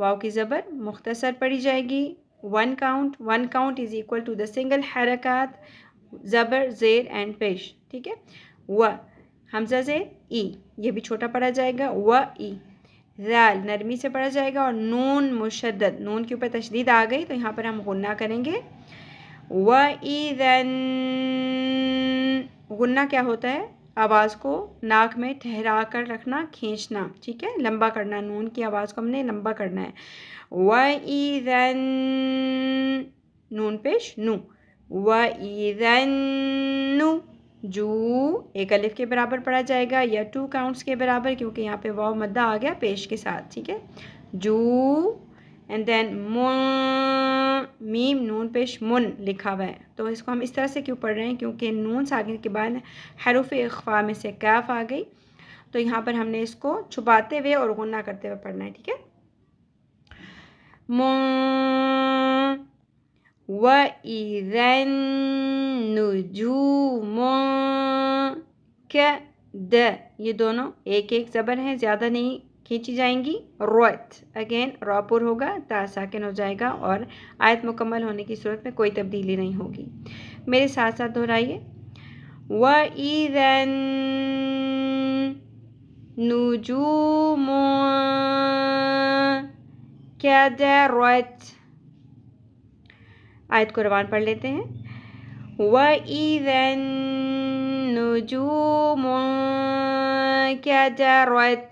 वाव की ज़बर मुख्तसर पढ़ी जाएगी, one count is equal to the single हरकत ज़बर ज़ेर एंड पेश, ठीक है। व हमज़ा ज़ेर ई, ये भी छोटा पढ़ा जाएगा, व ई। ज़ाल नरमी से पढ़ा जाएगा और नून मुशद्दद, नून के ऊपर तशदीद आ गई तो यहाँ पर हम गुन्ना करेंगे। व इज़न, गुन्ना क्या होता है, आवाज़ को नाक में ठहरा कर रखना, खींचना, ठीक है, लंबा करना, नून की आवाज़ को हमने लंबा करना है। व इज़न, नून पेश नू, व इज़न नू जू, एक अलिफ के बराबर पढ़ा जाएगा या 2 काउंट्स के बराबर, क्योंकि यहाँ पे वाव मद्दा आ गया पेश के साथ, ठीक है। जू एंड देन मीम नून पेश मुन लिखा हुआ है, तो इसको हम इस तरह से क्यों पढ़ रहे हैं, क्योंकि नून साकिन के बाद हरूफ इख्फा में से काफ आ गई, तो यहाँ पर हमने इसको छुपाते हुए और गुन्ना करते हुए पढ़ना है, ठीक है। व इज़न नुजूमु क द, ये दोनों एक एक ज़बर हैं, ज़्यादा नहीं खींची जाएंगी। रोत अगेन रॉपुर होगा, ता साकिन हो जाएगा और आयत मुकम्मल होने की सूरत में कोई तब्दीली नहीं होगी। मेरे साथ साथ दोहराइए। व इज़न नुजूमु कदरत, आयत को रवान पढ़ लेते हैं। व इज़न नुजूमु कदरत,